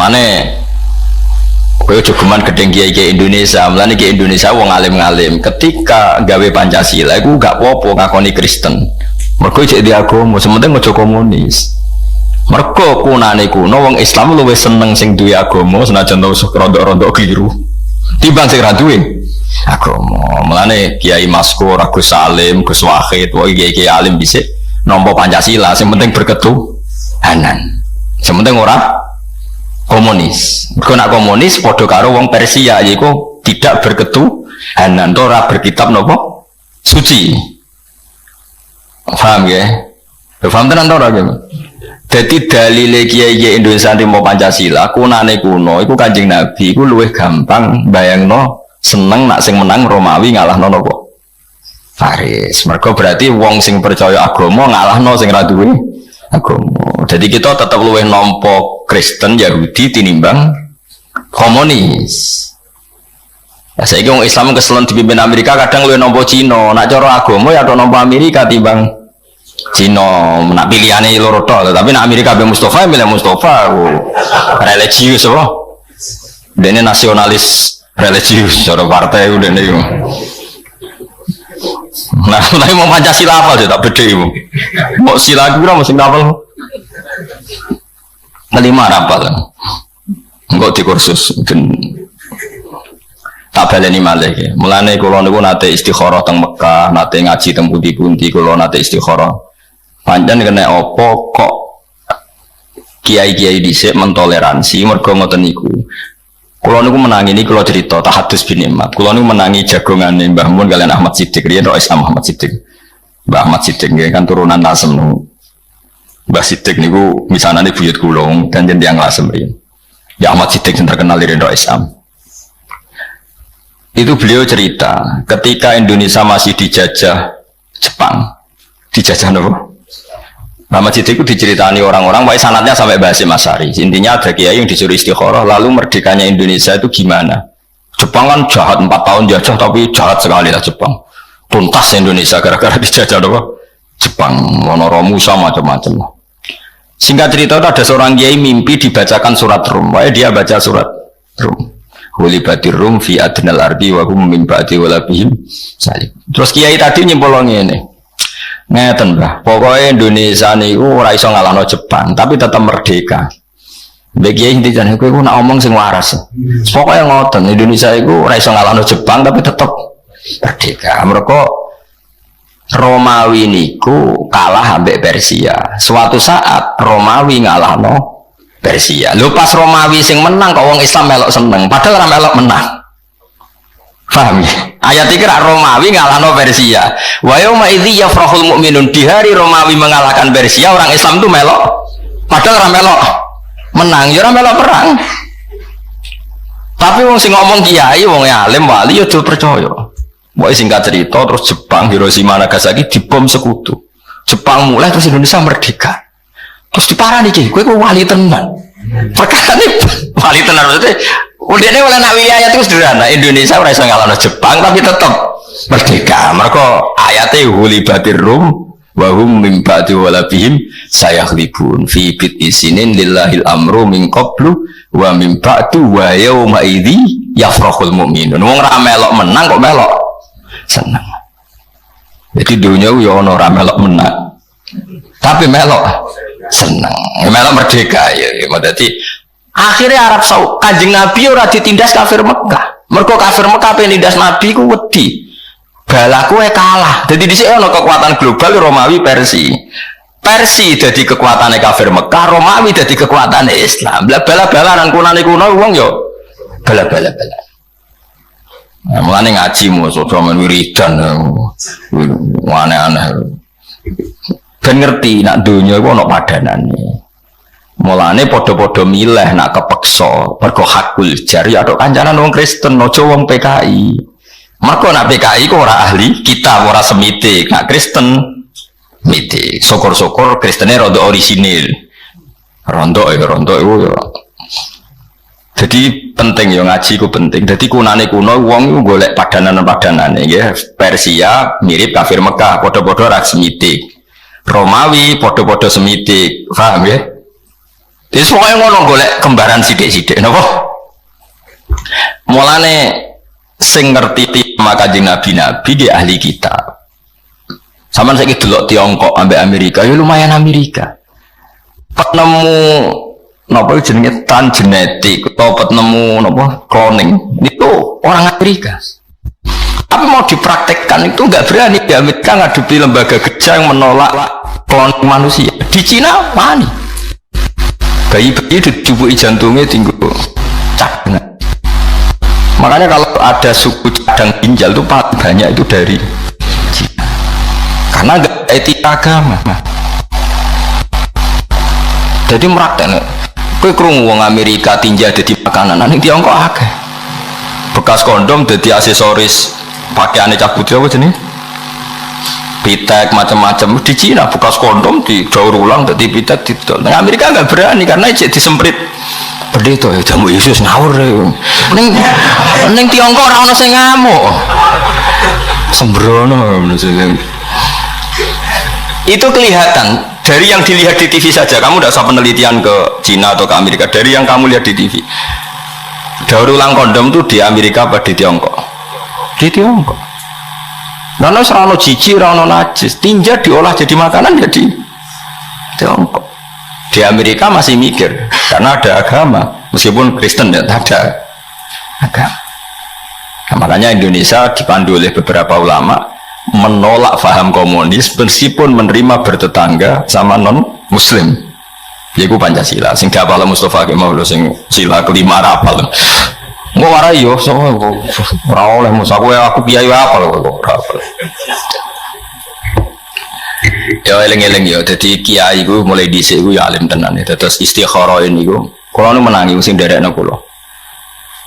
Mulane kowe jogeman gedeng kiai Indonesia, mulane kiai Indonesia wong alim-alim ketika gawe Pancasila iku gak apa-apa ngakoni Kristen. Mergo cek di agama, sementing aja komunis. Mergo kunane kuno wong Islam luwih seneng sing duwe agama senajan tau rondok-rondok keliru. Timbang sing ra duwe agama. Mulane Kiai Maskur, Gus Salim, Gus Wahid, wae kiai alim dhisik nampa Pancasila, sing penting berketuhanan. Sing penting ora komunis. Mergo nak komunis padha karo wong Persia yaiku tidak berketuhanan, ora berkitab napa suci. Paham ya? Paham tenan ora ya? Dadi dalile kiai-kiai Indonesia nrimo Pancasila kunane kuno iku Kanjeng Nabi iku luwih gampang bayangno seneng nak sing menang Romawi ngalahno napa? Faris. Mergo berarti wong sing percaya agama ngalahno sing ra duwe agama. Jadi kita tetap luwih nampa Kristen Yahudi tinimbang komunis. Ya saiki wong Islam keselon dipimpin Amerika kadang luwih nampa Cina. Nak cara agama ya tok nampa Amerika timbang Cina. Nak pilihane loro tok, tapi nak Amerika be Mustafa milih Mustafa. Religius apa? Dene nasionalis religius cara partai udah nih. Nah, tapi mau Pancasila apa sih tak beda ibu? Mau sila kira mesti ngapal? Kelima rapal, enggak di kursus mungkin tak baleni malih. Mulane kula niku nate istikharah teng Mekah, nate ngaji teng pundi-pundi kula nate istikharah. Pancen kena apa kok kiai-kiai dhisik mentoleransi mergo ngoten niku. Kula niku menangi niki kula cerita tahadus bin Imad. Kula niku menangi jagongane Mbah Mun kalian Ahmad Siddiq riyen Rais Ahmad Siddiq. Mbah Ahmad Siddiq kan turunan Lasem niku. Mbah Siddiq niku misanane buyut kula dan tiyang Lasem riyen. Ya Ahmad Siddiq sing terkenal riyen Rais Am. Itu beliau cerita ketika Indonesia masih dijajah Jepang. Dijajah napa? Ahmad Siddiq itu diceritani orang-orang, baik sanatnya sampai Basim Asy'ari. Intinya ada kiai yang disuruh istikharah, lalu merdekanya Indonesia itu gimana? Jepang kan jahat 4 tahun jajah, tapi jahat sekali lah Jepang. Tuntas Indonesia gara-gara dijajah apa? Jepang, Monoromu sama macam-macam. Singkat cerita itu ada seorang kiai mimpi dibacakan surat Rum. Baik dia baca surat Rum. Hulibatir Rum fi adnal ardi wa hum min ba'di walabihim salib. Terus kiai tadi nyimpolongnya ini. Ngeten Mbah, pokoknya Indonesia niku ora iso ngalahno Jepang, tapi tetap merdeka. Mbek kiai intine kowe nak omong sing waras. Pokoknya ngoten, Indonesia iku ora iso ngalahno Jepang tapi tetap merdeka. Mereka Romawi niku kalah ambek Persia. Suatu saat Romawi ngalahno Persia. Lho pas Romawi sing menang kok wong Islam melok seneng, padahal ora melok menang. Paham ya? Ayat ini Romawi ngalahno Persia. Wa yauma idzi yafrahul mu'minun, di hari Romawi mengalahkan Persia, orang Islam itu melok. Padahal ora melok menang, ya ora melok perang. Tapi wong sing ngomong kiai, wong alim wali ya do percaya. Pokoke singkat cerita terus Jepang Hiroshima Nagasaki dibom sekutu. Jepang mulai terus Indonesia merdeka. Terus diparani iki, kowe wali tenan. Perkara ini wali tenan maksudnya udene oleh nak ayat itu sederhana. Indonesia ora iso ngalahno Jepang tapi tetap merdeka. Mergo ayate hulibatir rum wa hum min ba'di walabihim sayakhlibun fi bit isinin lillahil amru min qablu wa min ba'du wa yauma idzi yafrahul mu'minun. Wong ra melok menang kok melok seneng. Jadi dunia yo ono ra melok menang. Tapi melok seneng. Melok merdeka ya. Berarti akhirnya Arab Saudi Kanjeng Nabi ora ditindas kafir Mekah. Mergo kafir Mekah penindas Nabi ku wedi. Balaku kalah. Jadi dhisik ana kekuatan global Romawi Persia. Persia dadi kekuatane kafir Mekah, Romawi dadi kekuatane Islam. Bala-balanan kunane kuno wong yo bala-bala. Nah, mulane ngaji musuh men wiridan. Aneh-aneh. Ben ngerti nak donya iku ana padanane. Mulane podo-podo milih nak kepeksa mergo hakul jari atau kancanan wong Kristen aja wong PKI. Mergo nak PKI kok ora ahli kita ora semite, nak Kristen mite. Syukur-syukur Kristene rondo orisinil. Rondo iku ya. Jadi penting ya ngaji ku penting. Jadi kunane kuno wong iku golek padanan-padanane nggih. Persia mirip kafir Mekah, podo-podo ra semite. Romawi podo-podo semite. Paham ya? Jadi semuanya ngono golek kembaran sidik-sidik, napa? Mulane sing ngerti maka Kanjeng Nabi di ahli kitab. Saman saiki delok Tiongkok ambek Amerika, ya lumayan Amerika. Penemu napa jenenge transgenetik atau penemu napa cloning itu orang Amerika. Tapi mau dipraktekkan itu nggak berani di Amerika ngadepi lembaga kerja yang menolak cloning manusia. Di Cina wani. Bayi-bayi dicubuki jantungnya tinggal cadangan. Makanya kalau ada suku cadang ginjal itu paling banyak itu dari Cina. Karena nggak etika agama. Jadi meraktek. Kowe krungu wong Amerika tinja dadi makanan, ning Tiongkok akeh. Bekas kondom dadi aksesoris pakaiane cah putih apa jenenge? Pitek macam-macam di Cina bekas kondom didaur ulang dadi pitek didol. Nang Amerika enggak berani karena cek disemprit. Pendeta ya jamu Yesus ngawur. Ning Tiongkok ora ono sing ngamuk. Sembrono itu kelihatan dari yang dilihat di TV saja. Kamu tidak usah penelitian ke Cina atau ke Amerika, dari yang kamu lihat di TV. Daur ulang kondom tuh di Amerika apa di Tiongkok? Di Tiongkok. Karena serano cici, serano najis, tinja diolah jadi makanan jadi Tiongkok. Di Amerika masih mikir karena ada agama, meskipun Kristen ya ada agama. Nah, makanya Indonesia dipandu oleh beberapa ulama menolak faham komunis meskipun menerima bertetangga sama non muslim. Yaiku Pancasila sing diapal Mustafa Kemal sing sila kelima rapal. Engko warai yo ora oleh musaku aku kiai apal kok ora apal. Ya eling-eling yo dadi kiai iku mulai dhisik iku ya alim tenan. Terus istikharah niku kula nu menangi sing nderekno kula.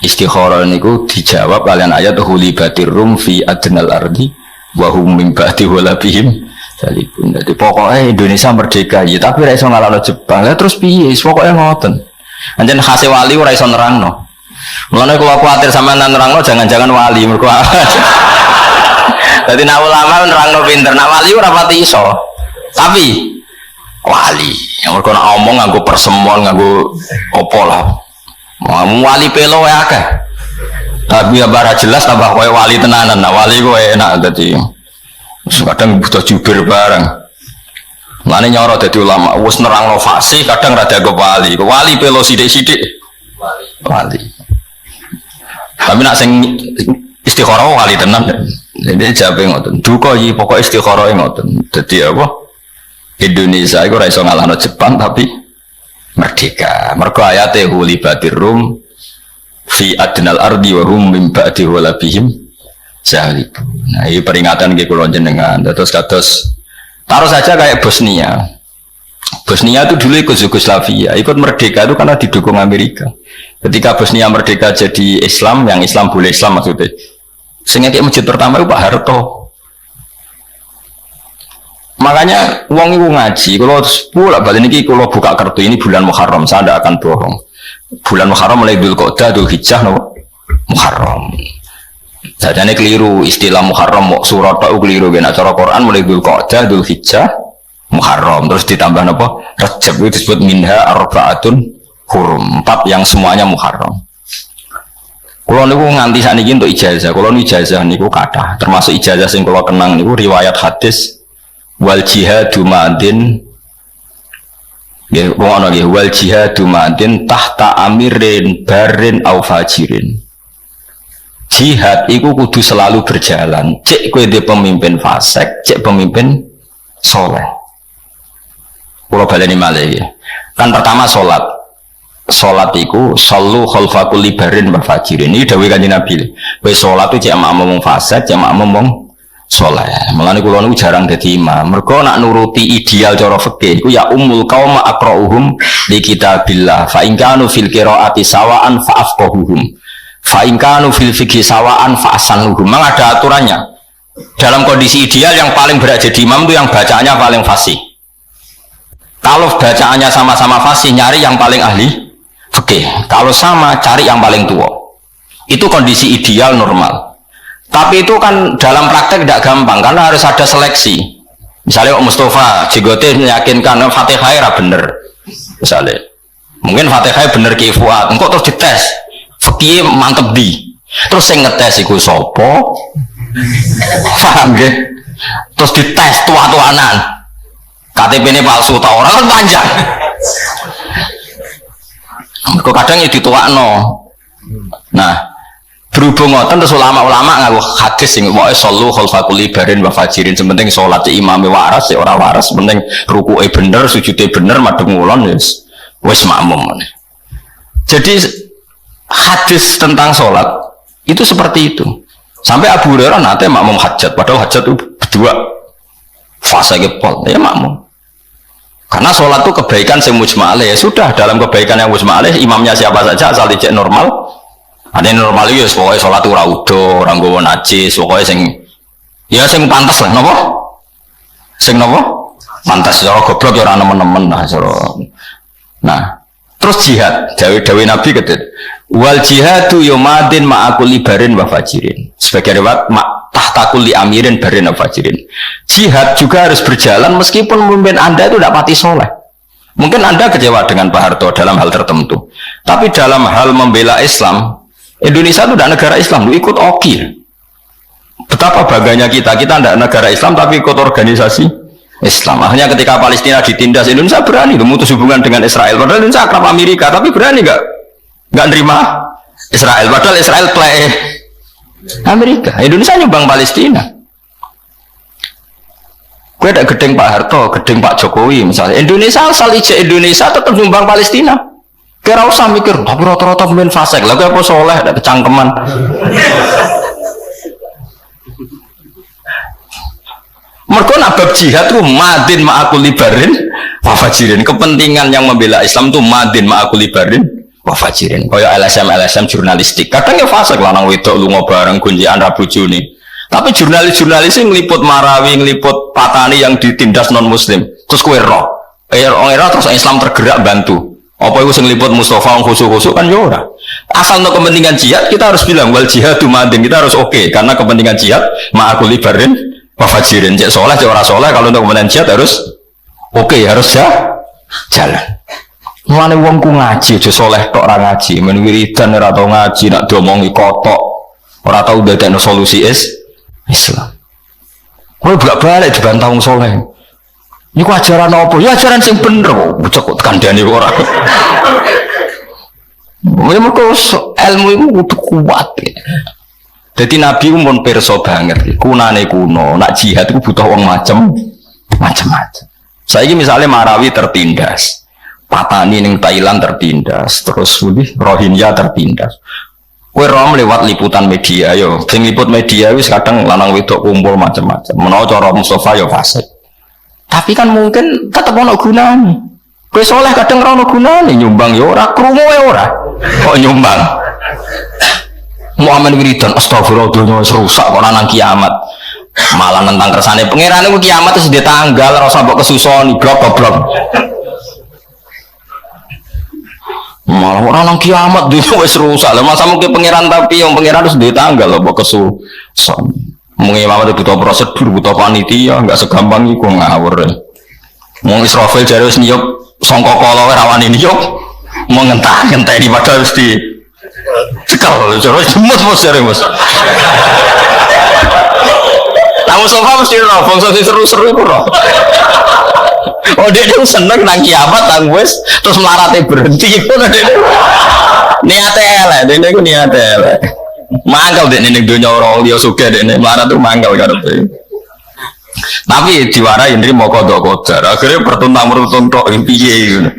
Istikharah niku dijawab kalian ayat hulibatir rum fi adnal ardi wa hum min ba'di walabihim salibun. Jadi pokoknya Indonesia merdeka ya, tapi ora iso ngalahno Jepang. Lah terus piye? Pokoknya ngoten. Anjen khase wali ora iso nerangno. Mulane kula kuwatir sampean nerangno jangan-jangan wali mergo. Dadi nek ulama nerangno pinter, nek wali ora pati iso. Tapi wali yang mergo nek omong nganggo persemon, nganggo opo lah. Wali pelo wae akeh. Tapi ya bara jelas tambah kowe wali tenanan. Nah wali kowe enak dadi. Kadang butuh jubir bareng. Lane nyoro dadi ulama, wis nerangno fasih kadang rada ke wali. Wali pelo sithik-sithik. Wali. Tapi nak sing istikharah wali tenan. Jadi jabe ngoten. Duka iki pokoke istikharah ngoten. Dadi apa? Indonesia iku ora iso ngalahno Jepang tapi merdeka. Mergo ayate hulibatir rum fi adnal ardi wa hum min ba'di walabihim salib. Nah, ini peringatan nggih kula jenengan. Terus taruh saja kayak Bosnia. Bosnia itu dulu ikut Yugoslavia, ikut merdeka itu karena didukung Amerika. Ketika Bosnia merdeka jadi Islam, yang Islam boleh Islam maksudnya. Sehingga kayak masjid pertama itu Pak Harto. Makanya wong iku ngaji, kalau pula balik niki kalau buka kartu ini bulan Muharram, saya tidak akan bohong. Bulan Muharram mulai Dzulqa'dah, Dzulhijjah, no? Muharram. Jadinya keliru istilah Muharram, surat itu keliru. Nah, cara Quran mulai Dzulqa'dah, Dzulhijjah, Muharram. Terus ditambah apa? Rajab itu disebut minha arba'atun hurum. 4 yang semuanya Muharram. Kalau niku nganti saat ini untuk ijazah, kalau ijazah niku kata, termasuk ijazah sing kalau kenang niku riwayat hadis wal jihadu ma'adin. Ya, ngono nggih wal jihadu ma'adin tahta amirin barin au fajirin. Jihad iku kudu selalu berjalan. Cek kowe di pemimpin fasik, cek pemimpin soleh. Kula baleni malih ya. Kan pertama salat. Salat iku sallu khalfa kulli barin wa fajirin. Iki dawuh Kanjeng Nabi. Kowe salat itu cek makmum fasik, cek makmum soleh. Mulane kula niku jarang dadi imam. Mergo nak nuruti ideal cara fikih iku ya ummul qaum aqra'uhum li kitabillah. Fa in kanu fil qiraati sawaan fa afqahuhum. Fa in kanu fil fiqhi sawaan fa asanuhum. Memang ada aturannya. Dalam kondisi ideal yang paling berat jadi imam itu yang bacaannya paling fasih. Kalau bacaannya sama-sama fasih, nyari yang paling ahli fikih. Kalau sama, cari yang paling tua. Itu kondisi ideal normal. Tapi itu kan dalam praktek tidak gampang karena harus ada seleksi. Misalnya Mustafa Jigote meyakinkan Fatihah era bener. Misalnya Mungkin Fatihah bener Ki Fuad, engko terus dites. Fikih mantep di. Terus sing ngetes iku sapa? Paham nggih? Terus dites tua-tuanan. KTP-ne palsu ta ora kan panjang. Mergo kadang ya dituakno. Nah, berhubung ngoten terus ulama-ulama nganggo hadis sing wae sallu khalfa kulli barin wa fajirin, sementing salat imame waras ya ora waras, penting rukuke bener, sujude bener, madhep ngulon wis makmum. Jadi hadis tentang salat itu seperti itu. Sampai Abu Hurairah nate makmum hajat, padahal hajat itu berdua fase gepol, ya makmum. Karena sholat itu kebaikan yang mujma'alih, ya sudah dalam kebaikan yang mujma'alih imamnya siapa saja asal dicek normal. Ada yang normal itu pokoknya sholat itu raudo, orang gowo najis, pokoknya sing pantas lah, nopo? Sing nopo? Pantas, ya goblok ya orang nemen-nemen lah. Nah, terus jihad, dawe Nabi kata, wal jihadu yomadin ma'akuli barin wa fajirin. Sebagai riwayat tahtakul li amirin barin wa fajirin. Jihad juga harus berjalan meskipun pemimpin Anda itu tidak pati soleh. Mungkin Anda kecewa dengan Pak Harto dalam hal tertentu, tapi dalam hal membela Islam, Indonesia itu tidak negara Islam, lu ikut OKI. Betapa bangganya kita tidak negara Islam tapi ikut organisasi Islam. Akhirnya ketika Palestina ditindas, Indonesia berani memutus hubungan dengan Israel. Padahal Indonesia akrab Amerika, tapi berani nggak nerima Israel. Padahal Israel play Amerika. Indonesia nyumbang Palestina. Gue ada gedeng Pak Harto, gedeng Pak Jokowi misalnya. Indonesia asal ijek Indonesia tetap nyumbang Palestina. Kira usah mikir, tapi rata-rata pemain fasik. Lalu apa soleh, ada kecangkeman. Mereka nabab jihad itu madin ma'akul libarin wafajirin. Kepentingan yang membela Islam itu madin ma'akul libarin wafajirin. Kayak LSM jurnalistik. Kadang ya fasik lanang wedok lunga bareng gunjian Rabu Juni. Tapi jurnalis yang ngeliput Marawi, ngeliput Patani yang ditindas non Muslim. Terus kue roh terus Islam tergerak bantu. Apa itu yang ngeliput Mustafa khusus kan yora. Asal untuk kepentingan jihad kita harus bilang wal jihadu madin, kita harus oke. Karena kepentingan jihad ma'akul libarin wafajirin. Cek soleh, cek ora soleh. Kalau untuk kepentingan jihad harus oke, harus jalan. Mulane wong ku ngaji, aja soleh tok ora ngaji, men wiridan ora tau ngaji, nak diomongi kotok, ora tau dadekno solusi Islam. Kowe bolak-balik dibantah wong soleh. Niku ajaran apa? Ya ajaran sing bener kok, bocah kok kandhane ora. Mergo ilmu iku kudu kuat. Jadi Nabi pun pirsa banget, kunane kuno, nak jihad iku butuh wong macam-macam. Saiki misalnya Marawi tertindas. Patani ning Thailand tertindas, terus Rohingya tertindas. Kowe rom lewat liputan media yo, sing liput media wis kadang lanang wedok kumpul macam-macam. Menawa cara Mustafa yo fasik. Tapi kan mungkin tetep ono gunane. Kowe soleh kadang ora ono gunane, nyumbang yo ora, krungu wae ora. Kok nyumbang? Muhammad wiridan astagfirullah dunya wis rusak kok nang kiamat. Malah nentang kersane pangeran iku kiamat wis ditanggal ora usah mbok kesusoni blok-blok. Malah orang nang kiamat dunia wis rusak. Lah masa mungkin pangeran tapi yang pangeran harus ditanggal loh mbok kesuson. Mung imam itu butuh prosedur, butuh panitia, enggak segampang iku ngawur. Mung Israfil jare wis niyup sangka kala ora wani niyup. Mau ngentah-ngenteni padahal wis di cekal terus mus jare mus. Tamu sofa mesti ora bangsa sing seru-seru iku ora. Oh dia seneng nang kiamat nang wis terus melarate berhenti pun dia niate elek dene ku niate elek mangkel dene ning donya ora liya sugih dene melarat tuh mangkel karepe tapi diwarai nrimo kodok kodar akhirnya pertuntang-pertuntang tok piye ngono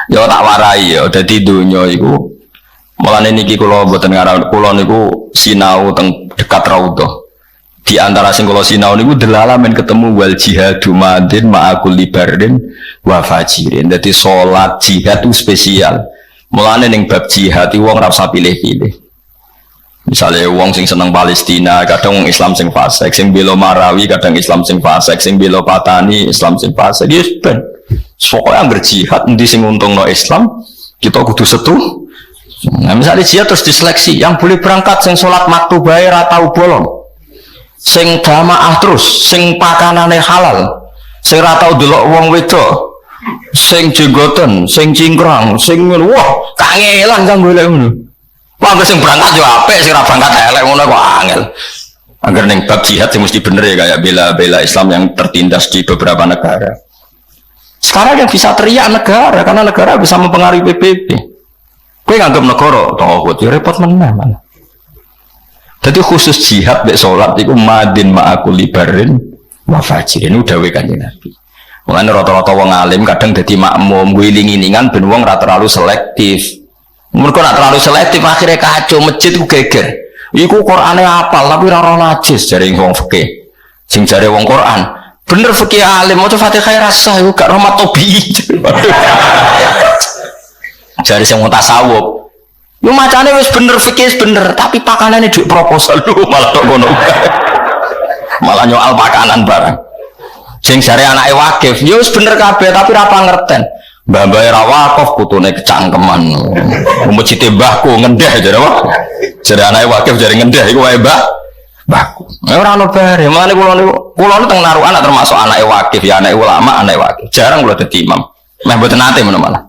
ya tak warai ya dadi donya iku mulane niki kula mboten ngarep kula niku sinau teng dekat Raudhah. Di antara sing kula sinau niku delala men ketemu wal jihadu madin ma'akul libarin wa fajirin. Dadi salat jihad itu spesial. Mulane ning bab jihad wong ora usah pilih-pilih. Misale wong sing seneng Palestina, kadang wong Islam sing fasik, sing bela Marawi, kadang Islam sing fasik, sing bela Patani, Islam sing fasik. Ya ben. Soale anggere jihad endi sing untungno Islam, kita kudu setu. Nah, misalnya jihad terus diseleksi, yang boleh berangkat sing salat maktu bae ra tau bolong. Sing jamaah terus, sing pakanane halal, sing ra tau delok wong wedok, Sing jenggoten, sing cingkrang, sing wah kangelan kang golek ngono. Wah sing berangkat yo apik, sing ora berangkat elek ngono kok angel. Agar ning bab jihad sing mesti bener ya kayak bela Islam yang tertindas di beberapa negara. Sekarang yang bisa teriak negara karena negara bisa mempengaruhi PBB. Kowe nganggep negara tauhid ya repot meneh malah. Jadi khusus jihad mek salat iku madin ma'akul libarin wa fajirin udah Kanjeng Nabi. Mulane rata-rata wong alim kadang dadi makmum wiling-wilingan ben wong ora terlalu selektif. Mergo ora terlalu selektif akhirnya kacau masjid ku geger. Iku Qur'ane apal tapi ora ora najis jare wong fikih. Sing jare wong Qur'an, bener fikih alim maca Fatihah rasa iku gak rahmat tobi. Jare sing tasawuf. Yo macane wis bener fikih bener, tapi pakanane duit proposal lho malah tok ngono. Malah nyoal pakanan barang. Sing jare anake wakif, yo wis bener kabeh tapi ra pangerten. Mbah-mbah ra wakif putune kecangkeman. Masjid mbahku ngendeh jare apa? Jare anake wakif jare ngendeh iku wae mbahku. Ora ono bare, mane kula teng narukan termasuk anake wakif ya anake ulama, anake wakif. Jarang kula dadi imam. Meh mboten nate menawa malah.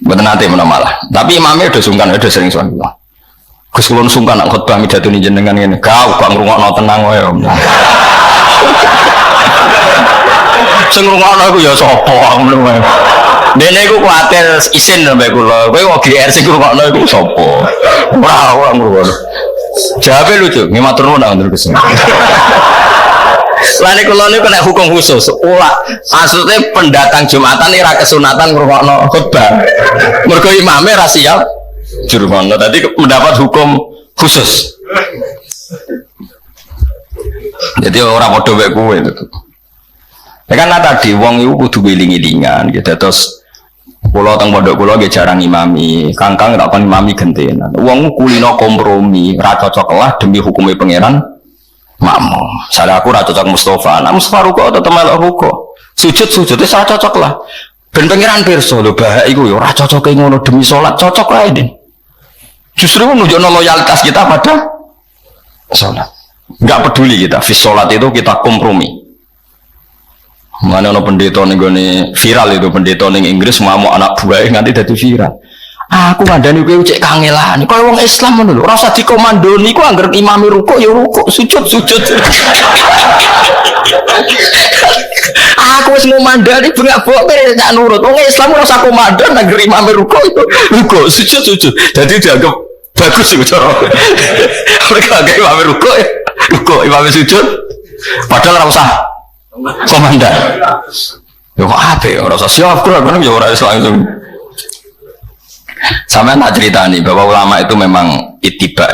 Mboten nate menawa malah. Tapi imamnya udah sungkan, udah sering sowan kula. Gus kula sungkan nak khotbah midatoni jenengan ngene. Gak ngrungokno tenang wae. Sing ngrungokno iku ya sapa ngono wae. Dene iku kuwatir isin sampe kula. Kowe kok GR sing ngrungokno iku sapa? Ora ngrungokno. Jawabe lucu, nggih matur nuwun ngoten Gus. Lane kula niku nek hukum khusus, maksudnya pendatang Jumatan ora kesunatan ngrungokno khotbah. Mergo imame ra siap jurungono. Tadi mendapat hukum khusus. Jadi orang padha wek kowe itu. Ya kan tadi wong iku kudu wiling-wilingan gitu. Terus kula teng pondok kula nggih jarang imami, kangkang tak kon imami gentenan. Wong kulino kompromi, ra cocok lah demi hukume pangeran makmum. Salah aku ra cocok Mustafa, nah Mustafa ruko tetep melok ruko. Sujud wis ra cocok lah. Ben pangeran pirsa lho bahak iku ya ora cocoke ngono demi salat, cocok wae Den. Justru menunjukkan loyalitas kita pada salat. Enggak peduli kita, fi salat itu kita kompromi. Mana ono pendeta ning gone viral itu pendeta ning Inggris mau anak buahe nganti dadi viral. Aku ngandani kowe cek kangelan. Kowe wong Islam ngono lho, ora usah dikomandoni ku anggere imam rukuk ya rukuk, sujud. Aku wis ngomandani bengak-bengak tak nurut. Wong Islam ora usah komandon anggere imam rukuk itu rukuk, sujud. Jadi dianggap bagus iku cara. Mereka anggere imam rukuk imam sujud. Padahal ora usah komandan. Yo kok ape ora usah siap kan ya ora langsung. Sampeyan tak ceritani bahwa ulama itu memang ittiba.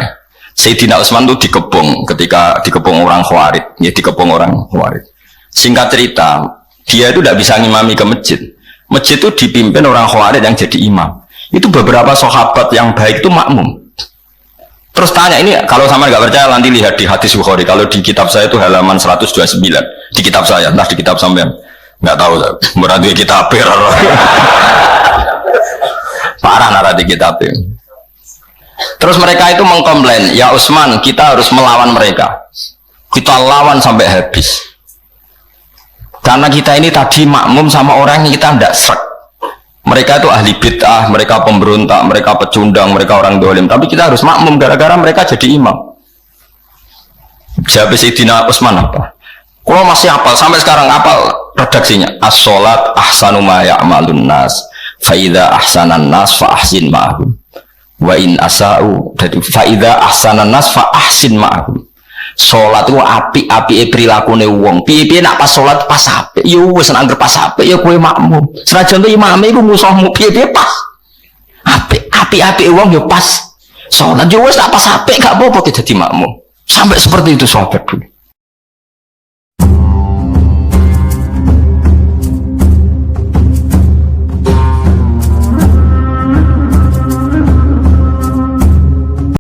Sayyidina Utsman itu dikepung ketika dikepung orang Khawarij, ya dikepung orang Khawarij. Singkat cerita, dia itu tidak bisa ngimami ke masjid. Masjid itu dipimpin orang Khawarij yang jadi imam. Itu beberapa sahabat yang baik itu makmum. Terus tanya ini, kalau sama nggak percaya nanti lihat di hadis Bukhari. Kalau di kitab saya itu halaman 129 di kitab saya, entah di kitab sampean nggak tahu, berarti kitab parah nara di kitab ini. Terus mereka itu mengkomplain, ya Utsman kita harus melawan mereka, kita lawan sampai habis. Karena kita ini tadi makmum sama orang yang kita tidak srek. Mereka itu ahli bid'ah, mereka pemberontak, mereka pecundang, mereka orang dolim. Tapi kita harus makmum gara-gara mereka jadi imam. Jawab Sayyidina Utsman apa? Kalau masih hafal sampai sekarang hafal redaksinya. As-sholat ahsanu ma ya'malun nas, fa idza ahsanan nas fa ahsin ma'hum. Wa in asa'u, fa idza ahsanan nas fa ahsin ma'hum. Salat itu api prilakune wong. Piye-piye nak pas salat pas apik, ya wis nek anggere pas apik ya kowe makmum. Senajan to imame iku musuhmu piye-piye pas. Api wong ya pas salat. Ya wis nak pas apik gak apa-apa dadi makmum. Sampai seperti itu sahabat dulu.